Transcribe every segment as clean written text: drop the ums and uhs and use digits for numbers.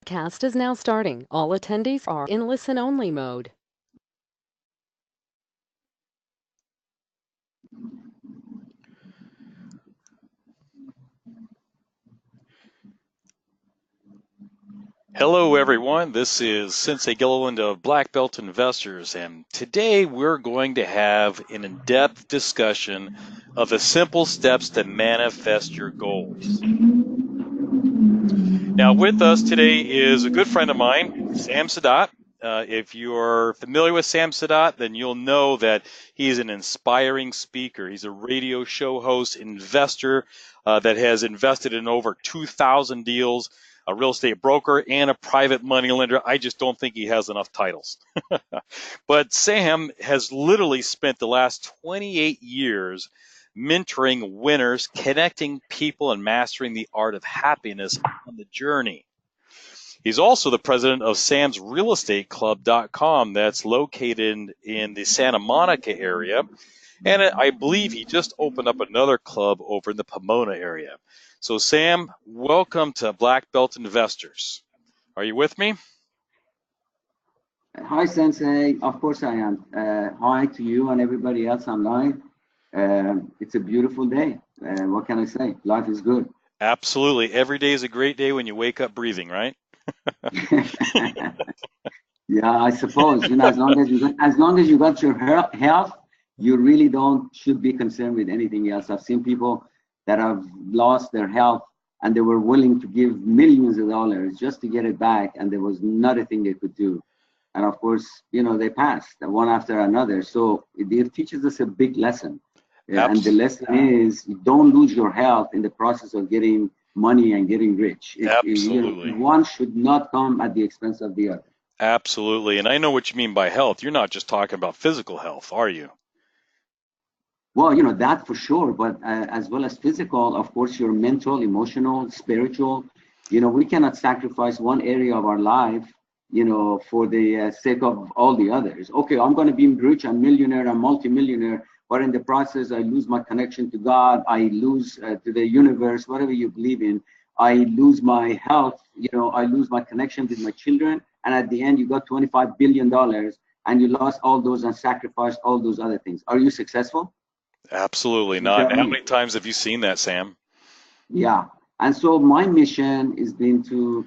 broadcast is now starting. All attendees are in listen-only mode. Hello everyone, this is Sensei Gilliland of Black Belt Investors, and today we're going to have an in-depth discussion of the simple steps to manifest your goals. Now with us today is a good friend of mine, Sam Sadat. If you're familiar with Sam Sadat, then you'll know that he's an inspiring speaker. He's a radio show host, investor that has invested in over 2,000 deals, a real estate broker, and a private money lender. I just don't think he has enough titles. But Sam has literally spent the last 28 years mentoring winners, connecting people, and mastering the art of happiness on the journey. He's also the president of Sam's Real Estate Club.com that's located in the Santa Monica area. And I believe he just opened up another club over in the Pomona area. So Sam, welcome to Black Belt Investors. Are you with me? Hi, Sensei. Of course I am. Hi to you and everybody else online. It's a beautiful day. What can I say? Life is good. Absolutely. Every day is a great day when you wake up breathing, right? Yeah, I suppose. As long as you got your health, you really should be concerned with anything else. I've seen people that have lost their health and they were willing to give millions of dollars just to get it back, and there was not a thing they could do. And of course, they passed one after another. So it teaches us a big lesson. And the lesson is, don't lose your health in the process of getting money and getting rich. Absolutely. One should not come at the expense of the other. Absolutely. And I know what you mean by health. You're not just talking about physical health, are you? Well, that for sure, but as well as physical, of course, your mental, emotional, spiritual. We cannot sacrifice one area of our life for the sake of all the others. Okay, I'm going to be rich, I'm millionaire, I'm multimillionaire, but in the process, I lose my connection to God, I lose to the universe, whatever you believe in. I lose my health, I lose my connection with my children, and at the end, you got $25 billion, and you lost all those and sacrificed all those other things. Are you successful? Absolutely not. How many times have you seen that, Sam? Yeah, and so my mission has been to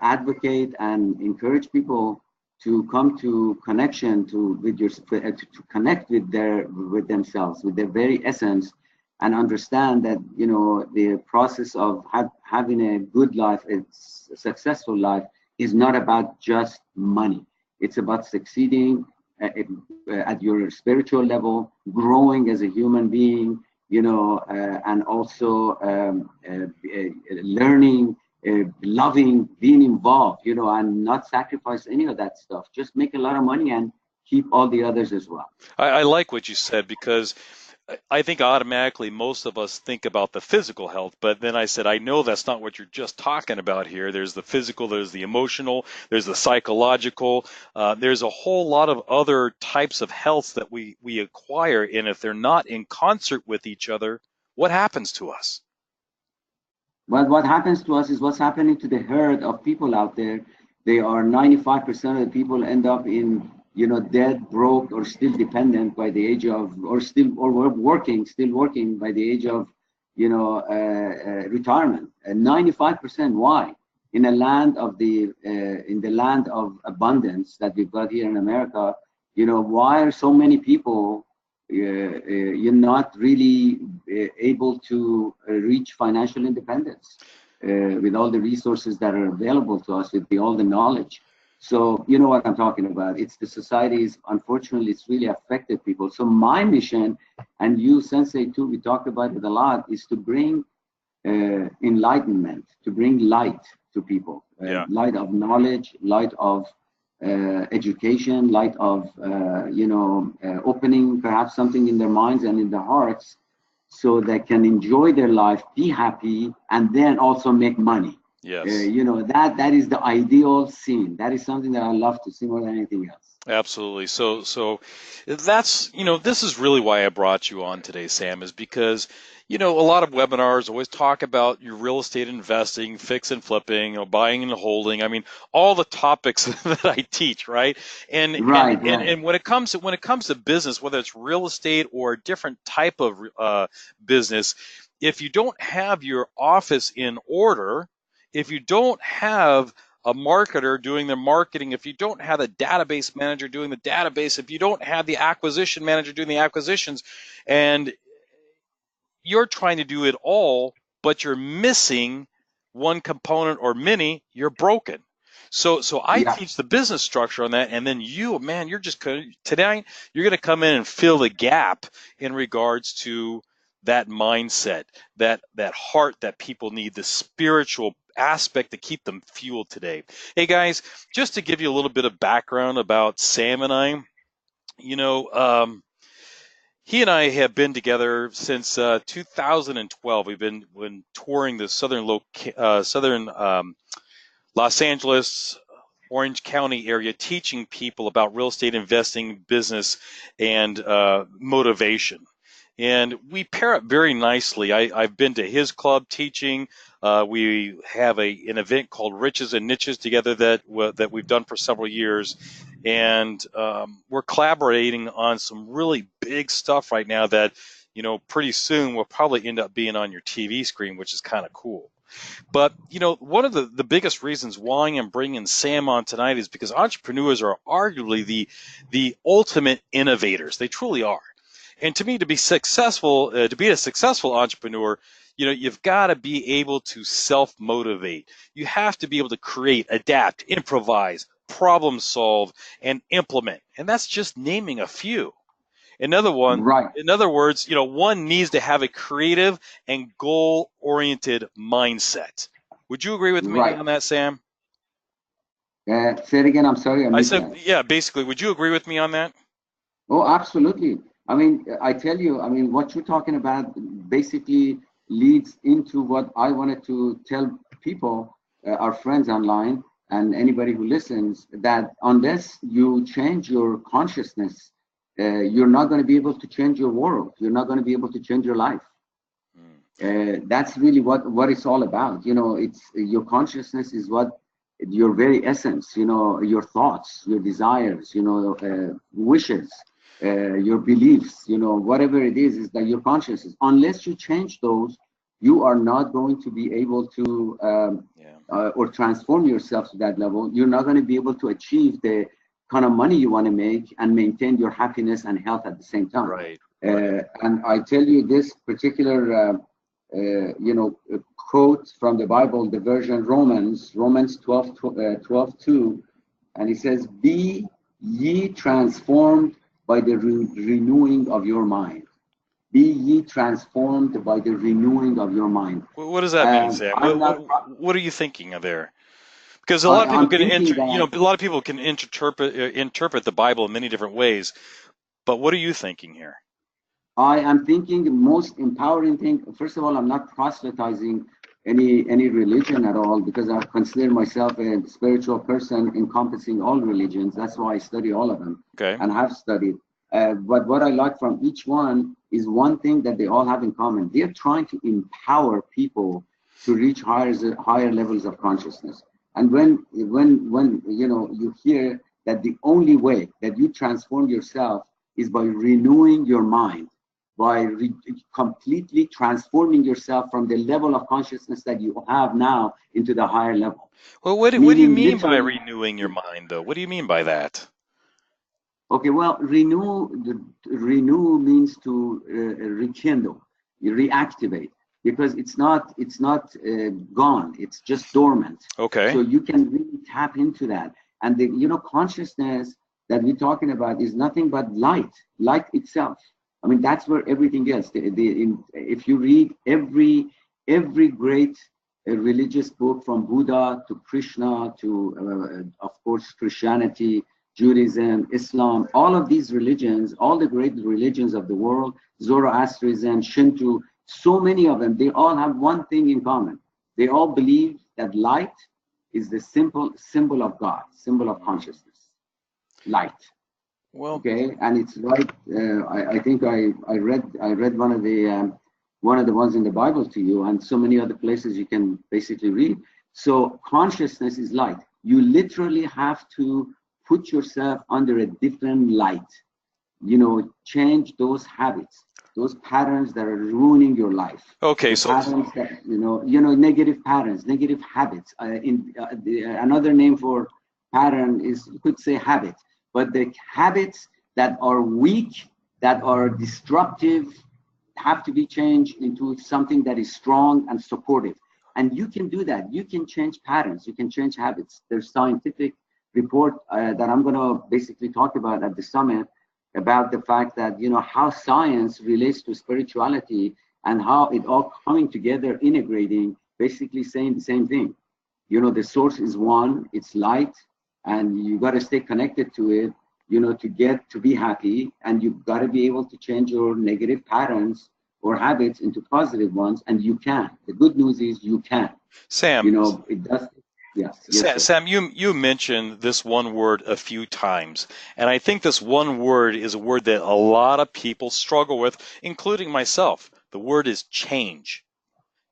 advocate and encourage people to come to connection to connect with themselves, with their very essence, and understand that the process of having a good life, a successful life, is not about just money. It's about succeeding at your spiritual level, growing as a human being, and also learning, loving, being involved, and not sacrifice any of that stuff. Just make a lot of money and keep all the others as well. I like what you said, because I think automatically most of us think about the physical health, but then I said, I know that's not what you're just talking about here. There's the physical, there's the emotional, there's the psychological, there's a whole lot of other types of health that we acquire, and if they're not in concert with each other, what happens to us? Well, what happens to us is what's happening to the herd of people out there. They are 95% of the people end up in dead, broke, or still dependent by the age of, still working by the age of, retirement. And 95%. Why? In a land of in the land of abundance that we've got here in America, why are so many people you're not really able to reach financial independence with all the resources that are available to us, with all the knowledge? So you know what I'm talking about. It's the societies, unfortunately, it's really affected people. So my mission, and you, Sensei, too, we talk about it a lot, is to bring enlightenment, to bring light to people, light of knowledge, light of education, light of opening perhaps something in their minds and in their hearts, so they can enjoy their life, be happy, and then also make money. Yes. You know, that is the ideal scene. That is something that I love to see more than anything else. Absolutely. So that's, this is really why I brought you on today, Sam, is because, a lot of webinars always talk about your real estate investing, fix and flipping, buying and holding. I mean, all the topics that I teach, right? And Right, and right. and when it comes to business, whether it's real estate or a different type of business, if you don't have your office in order, if you don't have a marketer doing their marketing, if you don't have a database manager doing the database, if you don't have the acquisition manager doing the acquisitions, and you're trying to do it all, but you're missing one component or many, you're broken. So I Yeah. teach the business structure on that, and then you're just tonight you're going to come in and fill the gap in regards to that mindset, that heart that people need, the spiritual aspect to keep them fueled today. Hey guys, just to give you a little bit of background about Sam and I, he and I have been together since 2012. We've been touring the southern Los Angeles, Orange County area, teaching people about real estate investing, business, and motivation. And we pair up very nicely. I've been to his club teaching. We have an event called Riches and Niches together that we've done for several years. And we're collaborating on some really big stuff right now that, pretty soon will probably end up being on your TV screen, which is kind of cool. But, one of the biggest reasons why I'm bringing Sam on tonight is because entrepreneurs are arguably the ultimate innovators. They truly are. And to me, to be a successful entrepreneur, you've got to be able to self-motivate. You have to be able to create, adapt, improvise, problem solve, and implement. And that's just naming a few. Right. In other words, one needs to have a creative and goal-oriented mindset. Would you agree with me Right. on that, Sam? Say it again. I'm sorry, I I missed said, that. yeah, basically, would you agree with me on that? Oh, absolutely. I mean, I tell you, I mean, what you're talking about basically leads into what I wanted to tell people, our friends online, and anybody who listens, that unless you change your consciousness, you're not going to be able to change your world. You're not going to be able to change your life. That's really what it's all about. It's your consciousness is what your very essence. Your thoughts, your desires, wishes, your beliefs. Whatever it is that your consciousness. Unless you change those, you are not going to be able to or transform yourself to that level. You're not going to be able to achieve the kind of money you want to make and maintain your happiness and health at the same time. Right. And I tell you this particular quote from the Bible, the version Romans 12:2, and it says, "Be ye transformed by the renewing of your mind." Be ye transformed by the renewing of your mind. What does that mean, Sam? What are you thinking of there? Because a lot of people I'm thinking that, a lot of people can interpret the Bible in many different ways. But what are you thinking here? I am thinking the most empowering thing. First of all, I'm not proselytizing any religion at all, because I consider myself a spiritual person encompassing all religions. That's why I study all of them. Okay. And have studied. But what I like from each one is one thing that they all have in common. They're trying to empower people to reach higher levels of consciousness. And when you hear that the only way that you transform yourself is by renewing your mind, by completely transforming yourself from the level of consciousness that you have now into the higher level. Well, what do you mean by renewing your mind, though? What do you mean by that? Okay, well, renew means to rekindle, reactivate, because it's not gone. It's just dormant. Okay. So you can really tap into that, and the consciousness that we're talking about is nothing but light itself. I mean, that's where everything is. If you read every great religious book, from Buddha to Krishna to, of course, Christianity, Judaism, Islam, all of these religions, all the great religions of the world, Zoroastrianism, Shinto, so many of them, they all have one thing in common. They all believe that light is the simple symbol of God, symbol of consciousness. Light. Well, Okay, and it's right. I think I read one of the ones in the Bible to you, and so many other places you can basically read. So consciousness is light. You literally have to put yourself under a different light. Change those habits, those patterns that are ruining your life. okay, The so patterns that negative patterns, negative habits. Another name for pattern is, you could say, habit. But the habits that are weak, that are destructive, have to be changed into something that is strong and supportive. And you can do that. You can change patterns. You can change habits. There's scientific report that I'm going to basically talk about at the summit about the fact that, how science relates to spirituality and how it all coming together, integrating, basically saying the same thing. The source is one, it's light, and you got to stay connected to it, to be happy, and you've got to be able to change your negative patterns or habits into positive ones, and you can. The good news is you can. Sam, It does. Yes. Sam, you mentioned this one word a few times, and I think this one word is a word that a lot of people struggle with, including myself. The word is change.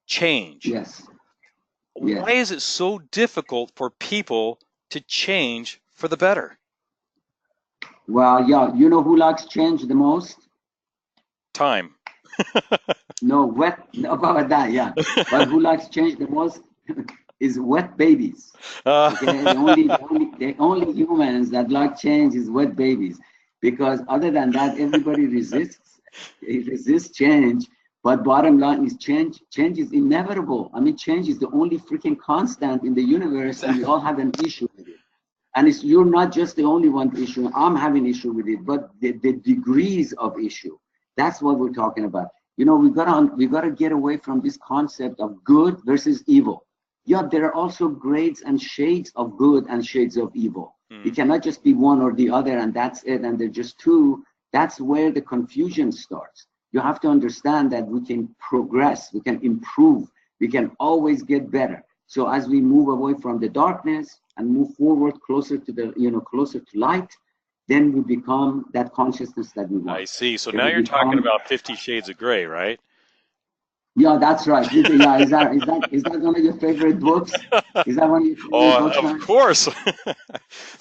Change. Yes. Why is it so difficult for people to change for the better? Well, yeah, who likes change the most? Time. No, about that, yeah. But who likes change the most is wet babies. Okay, the only humans that like change is wet babies, because other than that, everybody resists change. But bottom line is change is inevitable. I mean, change is the only freaking constant in the universe, and we all have an issue with it. And you're not just the only one issue. I'm having issue with it, but the degrees of issue, that's what we're talking about. We gotta get away from this concept of good versus evil. Yeah, there are also grades and shades of good and shades of evil. It cannot just be one or the other, and that's it, and they're just two. That's where the confusion starts. You have to understand that we can progress, we can improve, we can always get better. So as we move away from the darkness and move forward closer to closer to light, then we become that consciousness that we want. I see. So now you're talking about 50 Shades of Grey, right? Yeah, that's right. Yeah, is that one of your favorite books? Is that one of your favorite books? Of course.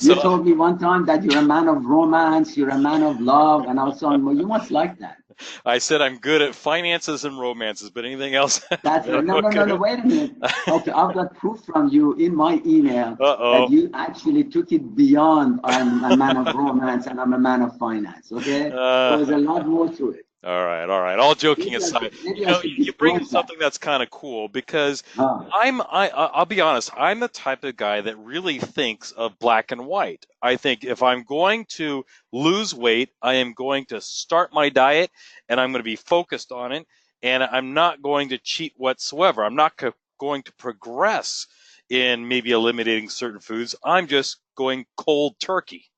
You told me one time that you're a man of romance, you're a man of love, and I was saying, well, you must like that. I said I'm good at finances and romances, but anything else? That's no, wait a minute. Okay, I've got proof from you in my email that you actually took it beyond I'm a man of romance and I'm a man of finance, okay? There's a lot more to it. All right. All joking aside, you bring in something that's kind of cool, because I'll be honest, I'm the type of guy that really thinks of black and white. I think if I'm going to lose weight, I am going to start my diet and I'm going to be focused on it, and I'm not going to cheat whatsoever. I'm not going to progress in maybe eliminating certain foods. I'm just going cold turkey.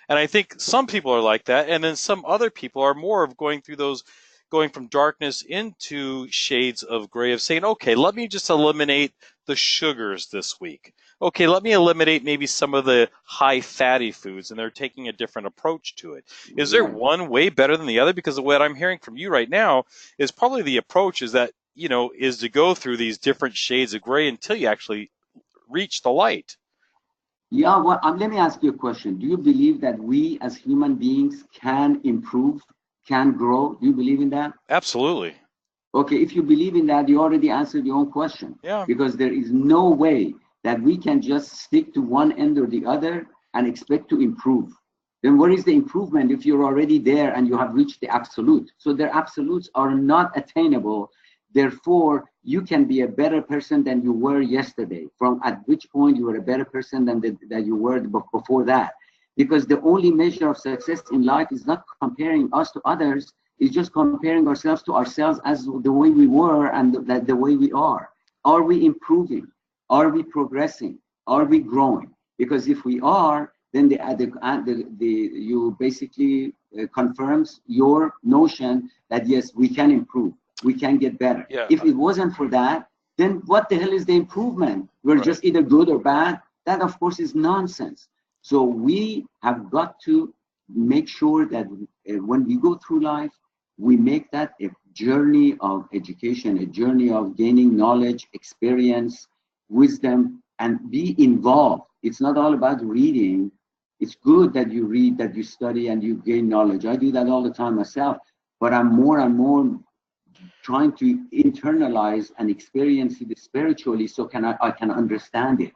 And I think some people are like that, and then some other people are more of going from darkness into shades of gray, of saying, okay, let me just eliminate the sugars this week. Okay, let me eliminate maybe some of the high fatty foods, and they're taking a different approach to it. Is there one way better than the other? Because what I'm hearing from you right now is probably the approach is that, is to go through these different shades of gray until you actually reach the light. Yeah, well, let me ask you a question. Do you believe that we as human beings can improve, can grow? Do you believe in that? Absolutely. Okay, if you believe in that, you already answered your own question. Yeah. Because there is no way that we can just stick to one end or the other and expect to improve. Then where is the improvement if you're already there and you have reached the absolute? So their absolutes are not attainable. Therefore, you can be a better person than you were yesterday, from at which point you were a better person than you were before that. Because the only measure of success in life is not comparing us to others, it's just comparing ourselves to ourselves as the way we were and the way we are. Are we improving? Are we progressing? Are we growing? Because if we are, then you basically confirms your notion that yes, we can improve. We can get better. Yeah. If it wasn't for that, then what the hell is the improvement? We're just either good or bad. That, of course, is nonsense. So we have got to make sure that when we go through life, we make that a journey of education, a journey of gaining knowledge, experience, wisdom, and be involved. It's not all about reading. It's good that you read, that you study, and you gain knowledge. I do that all the time myself, but I'm more and more trying to internalize and experience it spiritually, so I can understand it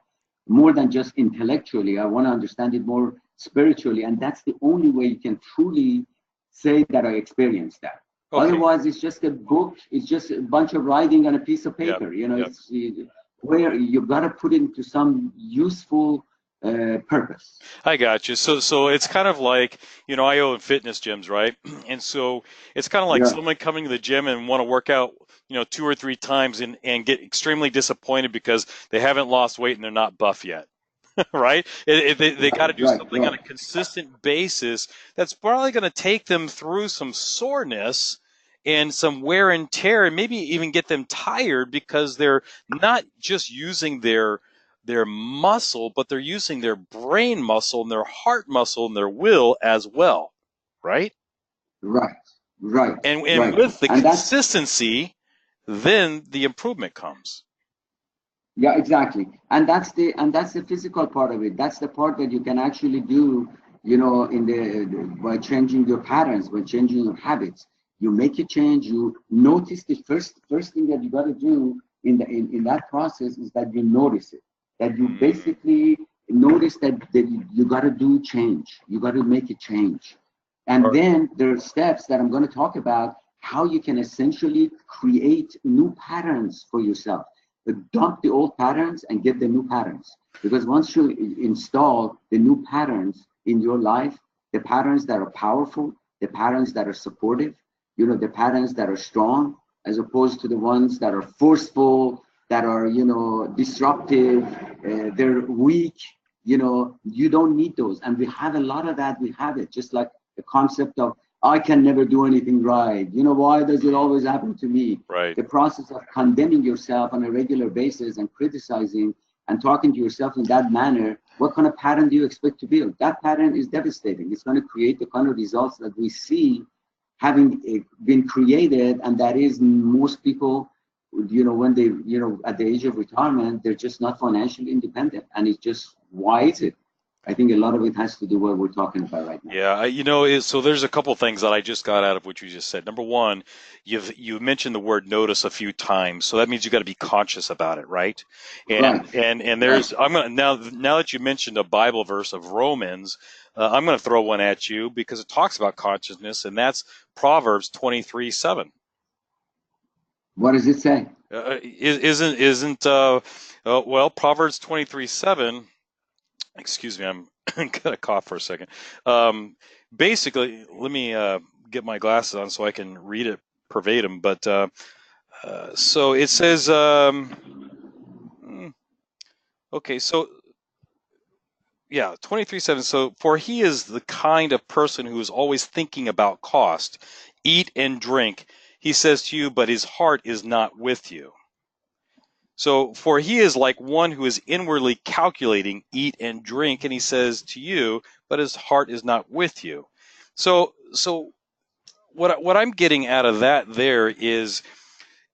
more than just intellectually. I want to understand it more spiritually, and that's the only way you can truly say that I experienced that. Okay. Otherwise, it's just a book. It's just a bunch of writing on a piece of paper. It's where you've got to put it into some useful purpose. I got you. So it's kind of like, I own fitness gyms, right? And so it's kind of like someone coming to the gym and want to work out, 2 or 3 times and get extremely disappointed because they haven't lost weight and they're not buff yet. Right? They got to do something on a consistent basis that's probably going to take them through some soreness and some wear and tear, and maybe even get them tired because they're not just using their muscle, but they're using their brain muscle and their heart muscle and their will as well, right? Right. And with the consistency, then the improvement comes. Yeah, exactly. And that's the physical part of it. That's the part that you can actually do, by changing your patterns, by changing your habits. You make a change. You notice the first thing that you got to do in that process is that you notice it. That you basically notice that you got to do change. You got to make a change. And then there are steps that I'm going to talk about how you can essentially create new patterns for yourself. But dump the old patterns and get the new patterns. Because once you install the new patterns in your life, the patterns that are powerful, the patterns that are supportive, the patterns that are strong, as opposed to the ones that are forceful, that are, disruptive, they're weak, you don't need those. And we have a lot of that. We have it, just like the concept of, I can never do anything right. Why does it always happen to me? Right. The process of condemning yourself on a regular basis and criticizing and talking to yourself in that manner, what kind of pattern do you expect to build? That pattern is devastating. It's going to create the kind of results that we see having been created, and that is most people, when they, at the age of retirement, they're just not financially independent. And it's just, why is it? I think a lot of it has to do with what we're talking about right now. Yeah, so there's a couple things that I just got out of what you just said. Number one, you mentioned the word notice a few times, so that means you got to be conscious about it, right? And there's I'm gonna now that you mentioned a Bible verse of Romans, I'm going to throw one at you because it talks about consciousness, and that's Proverbs 23:7. What does it say? Proverbs 23:7. Excuse me, I'm gonna cough for a second. Basically, let me get my glasses on so I can read it verbatim. But so it says, okay, so yeah, 23:7. So, for he is the kind of person who is always thinking about cost. Eat and drink, he says to you, but his heart is not with you. So, for he is like one who is inwardly calculating, eat and drink, and he says to you, but his heart is not with you. So what I'm getting out of that there is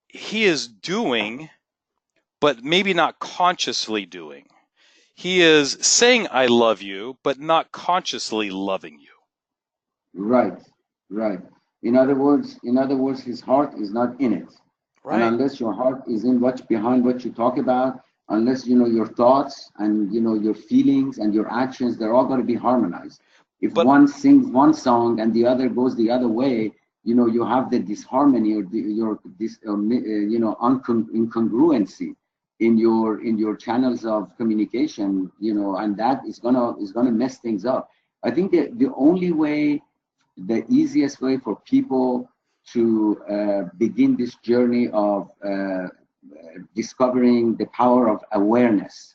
he is doing, but maybe not consciously doing. He is saying, I love you, but not consciously loving you. Right. In other words, his heart is not in it. Right. And unless your heart is in behind what you talk about, unless your thoughts and your feelings and your actions, they're all going to be harmonized. If one sings one song and the other goes the other way, you have the disharmony or incongruency in your channels of communication, and that is gonna mess things up. I think that the easiest way for people to begin this journey of discovering the power of awareness,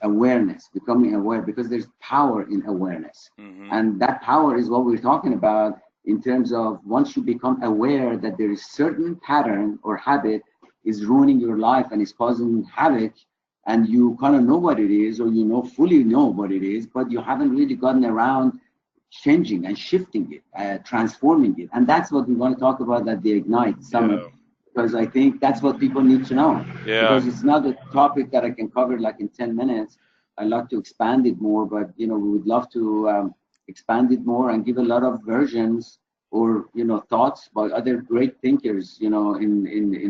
awareness, becoming aware, because there's power in awareness. Mm-hmm. And that power is what we're talking about in terms of once you become aware that there is certain pattern or habit is ruining your life and is causing havoc, and you kind of know what it is, or you know fully know what it is, but you haven't really gotten around changing and shifting it, transforming it. And that's what we want to talk about at the Ignite Summit, because I think that's what people need to know. Because it's not a topic that I can cover like in 10 minutes. I'd like to expand it more, but we would love to expand it more and give a lot of versions or thoughts by other great thinkers in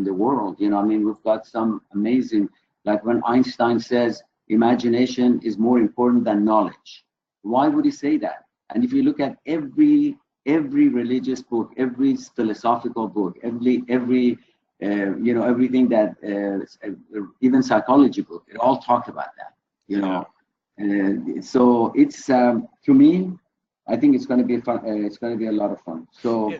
the world. I mean, we've got some amazing, like when Einstein says imagination is more important than knowledge. Why would he say that? And if you look at every religious book, every philosophical book, every everything that even psychology book, it all talked about that. So it's to me, I think it's going to be fun. It's going to be a lot of fun. So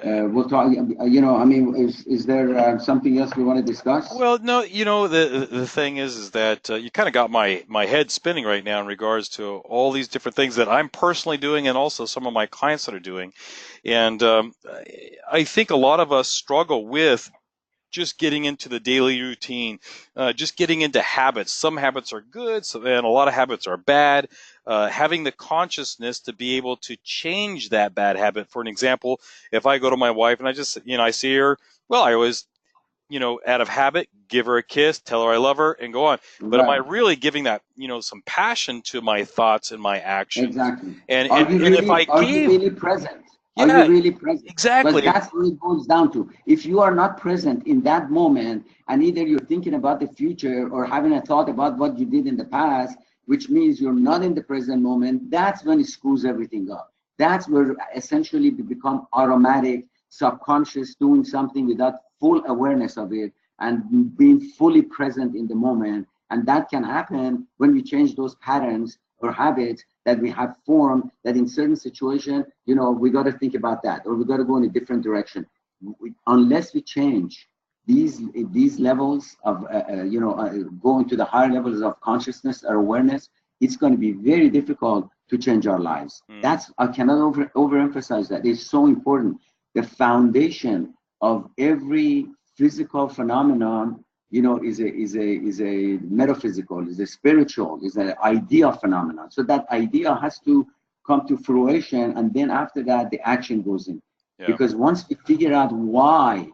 we'll talk. I mean, is there something else we want to discuss? Well, no. The thing is that you kind of got my head spinning right now in regards to all these different things that I'm personally doing, and also some of my clients that are doing. And I think a lot of us struggle with just getting into the daily routine, just getting into habits. Some habits are good, and a lot of habits are bad. Having the consciousness to be able to change that bad habit. For an example, if I go to my wife and I just, I see her, well, I always, out of habit, give her a kiss, tell her I love her, and go on. But am I really giving that, some passion to my thoughts and my actions? Exactly. And are you really present? Are you really present? Exactly. But that's what it boils down to. If you are not present in that moment, and either you're thinking about the future or having a thought about what you did in the past, which means you're not in the present moment, that's when it screws everything up. That's where essentially we become automatic, subconscious, doing something without full awareness of it and being fully present in the moment. And that can happen when we change those patterns or habits that we have formed, that in certain situations, we got to think about that, or we got to go in a different direction. Unless we change these levels of, going to the higher levels of consciousness or awareness, it's going to be very difficult to change our lives. I cannot overemphasize that. It's so important. The foundation of every physical phenomenon, is a metaphysical, is a spiritual, is an idea phenomenon. So that idea has to come to fruition, and then after that, the action goes in. Because once we figure out why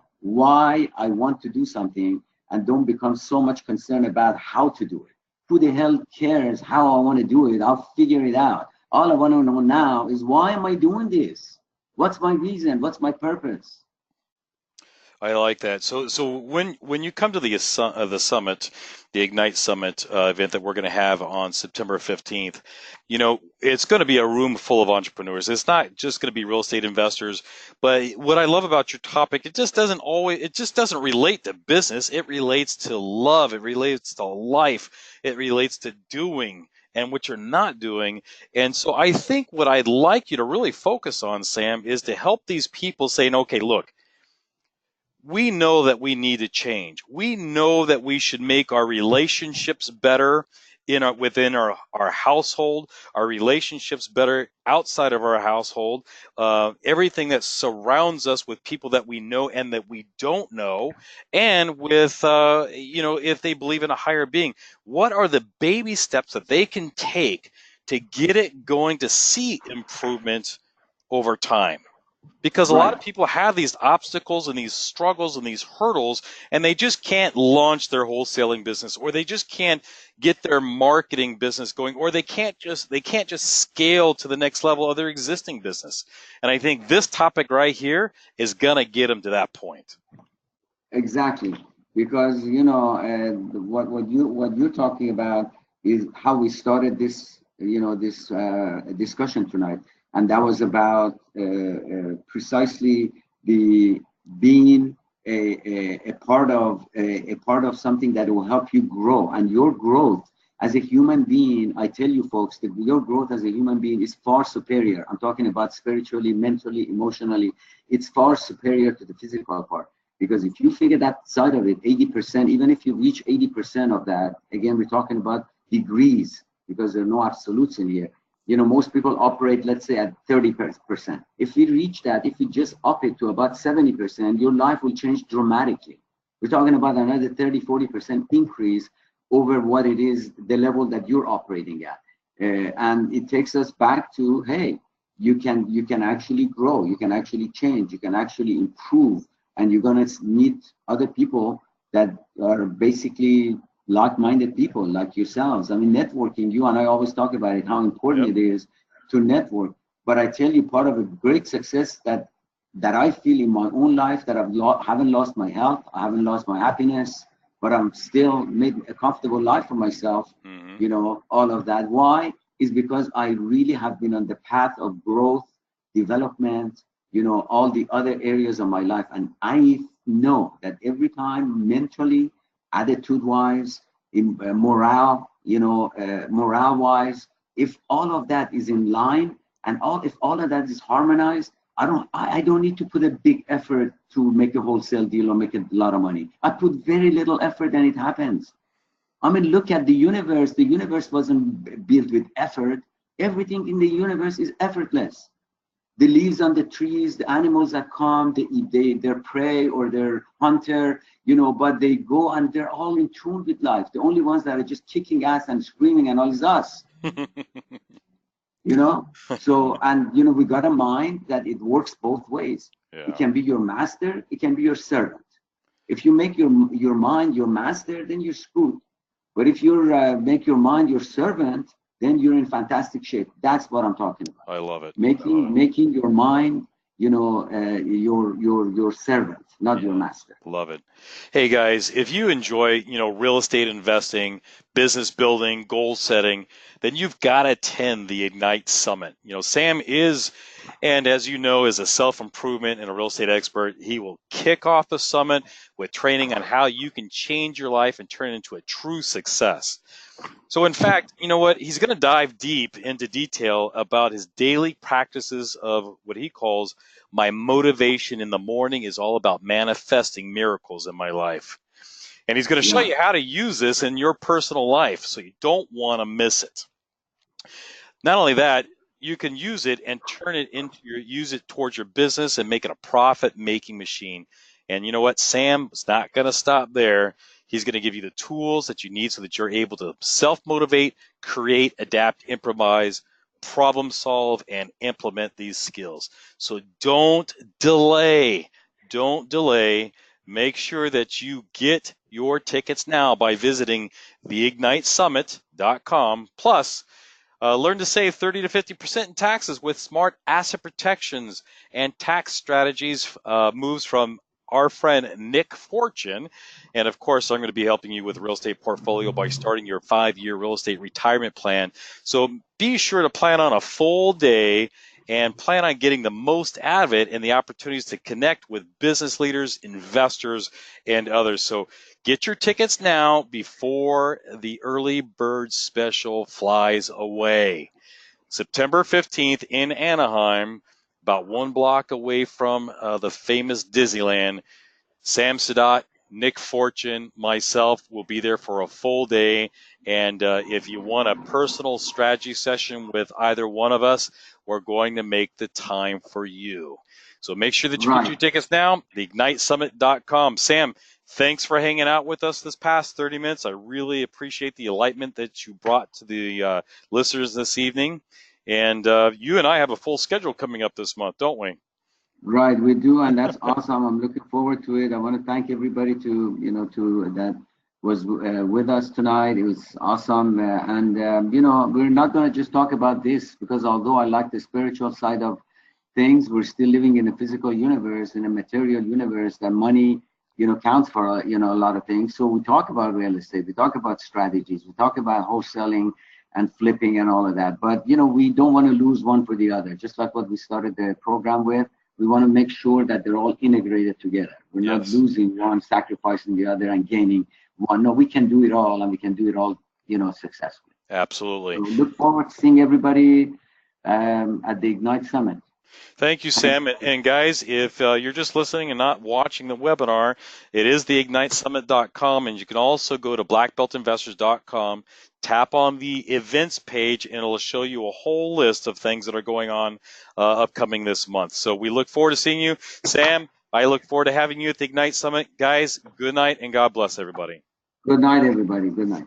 I want to do something, and don't become so much concerned about how to do it. Who the hell cares how I want to do it? I'll figure it out. All I want to know now is, why am I doing this? What's my reason? What's my purpose? I like that. So when you come to the summit, the Ignite Summit event that we're going to have on September 15th, it's going to be a room full of entrepreneurs. It's not just going to be real estate investors. But what I love about your topic, it just doesn't relate to business. It relates to love. It relates to life. It relates to doing and what you're not doing. And so I think what I'd like you to really focus on, Sam, is to help these people saying, okay, look, we know that we need to change. We know that we should make our relationships better within our household, our relationships better outside of our household, everything that surrounds us with people that we know and that we don't know, and with, if they believe in a higher being. What are the baby steps that they can take to get it going to see improvement over time? Because a lot of people have these obstacles and these struggles and these hurdles, and they just can't launch their wholesaling business, or they just can't get their marketing business going, or they can't just scale to the next level of their existing business. And I think this topic right here is gonna get them to that point. Exactly, because what you're talking about is how we started this this discussion tonight. And that was about precisely the being a part of something that will help you grow. And your growth as a human being, I tell you folks, that your growth as a human being is far superior. I'm talking about spiritually, mentally, emotionally. It's far superior to the physical part. Because if you figure that side of it, 80%, even if you reach 80% of that, again, we're talking about degrees, because there are no absolutes in here. Most people operate, let's say, at 30%. If we reach that, if we just up it to about 70%, your life will change dramatically. We're talking about another 30-40% increase over what it is, the level that you're operating at. And it takes us back to, hey, you can actually grow, you can actually change, you can actually improve, and you're going to meet other people that are basically like-minded people like yourselves. I mean, networking, you and I always talk about it, how important it is to network. But I tell you, part of a great success that I feel in my own life, that haven't lost my health, I haven't lost my happiness, but I'm still made a comfortable life for myself, you know, all of that. Why? Is because I really have been on the path of growth, development, you know, all the other areas of my life. And I know that every time, mentally, attitude-wise, in morale, you know, morale-wise, if all of that is in line, and if all of that is harmonized, I don't need to put a big effort to make a wholesale deal or make a lot of money. I put very little effort and it happens. I mean, look at the universe. The universe wasn't built with effort. Everything in the universe is effortless. The leaves on the trees, the animals that come, their prey or their hunter, you know, but they go and they're all in tune with life. The only ones that are just kicking ass and screaming and all is us. You know, so, and you know, we got a mind that it works both ways. It can be your master, it can be your servant. If you make your mind your master, then you're screwed. But if you make your mind your servant, then you're in fantastic shape. That's what I'm talking about. I love it. Making your mind, you know, your servant, not your master. Love it. Hey guys, if you enjoy, you know, real estate investing, business building, goal setting, then you've got to attend the Ignite Summit. You know, Sam is, and as you know, is a self-improvement and a real estate expert. He will kick off the summit with training on how you can change your life and turn it into a true success. So in fact, you know what? He's going to dive deep into detail about his daily practices of what he calls my motivation in the morning is all about manifesting miracles in my life. And he's going to show you how to use this in your personal life, so you don't want to miss it. Not only that, you can use it and turn it into use it towards your business and make it a profit-making machine. And you know what? Sam's not going to stop there. He's going to give you the tools that you need so that you're able to self-motivate, create, adapt, improvise, problem solve, and implement these skills. So don't delay. Don't delay. Make sure that you get your tickets now by visiting theignitesummit.com. Plus, learn to save 30 to 50% in taxes with smart asset protections and tax strategies, moves from our friend Nick Fortune. And of course, I'm going to be helping you with a real estate portfolio by starting your 5-year real estate retirement plan. So be sure to plan on a full day and plan on getting the most out of it and the opportunities to connect with business leaders, investors, and others. So get your tickets now before the early bird special flies away. September 15th in Anaheim, about 1 block away from the famous Disneyland. Sam Sadat, Nick Fortune, myself will be there for a full day. And if you want a personal strategy session with either one of us, we're going to make the time for you. So make sure that you get your tickets now, theignitesummit.com. Sam, thanks for hanging out with us this past 30 minutes. I really appreciate the enlightenment that you brought to the listeners this evening. And you and I have a full schedule coming up this month, don't we? Right, we do, and that's awesome. I'm looking forward to it. I want to thank everybody that was with us tonight. It was awesome, we're not going to just talk about this, because although I like the spiritual side of things, we're still living in a physical universe, in a material universe that money, counts for, a lot of things. So we talk about real estate, we talk about strategies, we talk about wholesaling and flipping and all of that. But, we don't want to lose one for the other, just like what we started the program with. We want to make sure that they're all integrated together. We're not losing one, sacrificing the other, and gaining one. No, we can do it all, and we can do it all, successfully. Absolutely. So look forward to seeing everybody at the Ignite Summit. Thank you, Sam. And guys, if you're just listening and not watching the webinar, it is theignitesummit.com, and you can also go to blackbeltinvestors.com, tap on the events page, and it'll show you a whole list of things that are going on upcoming this month. So we look forward to seeing you. Sam, I look forward to having you at the Ignite Summit. Guys, good night and God bless everybody. Good night, everybody. Good night.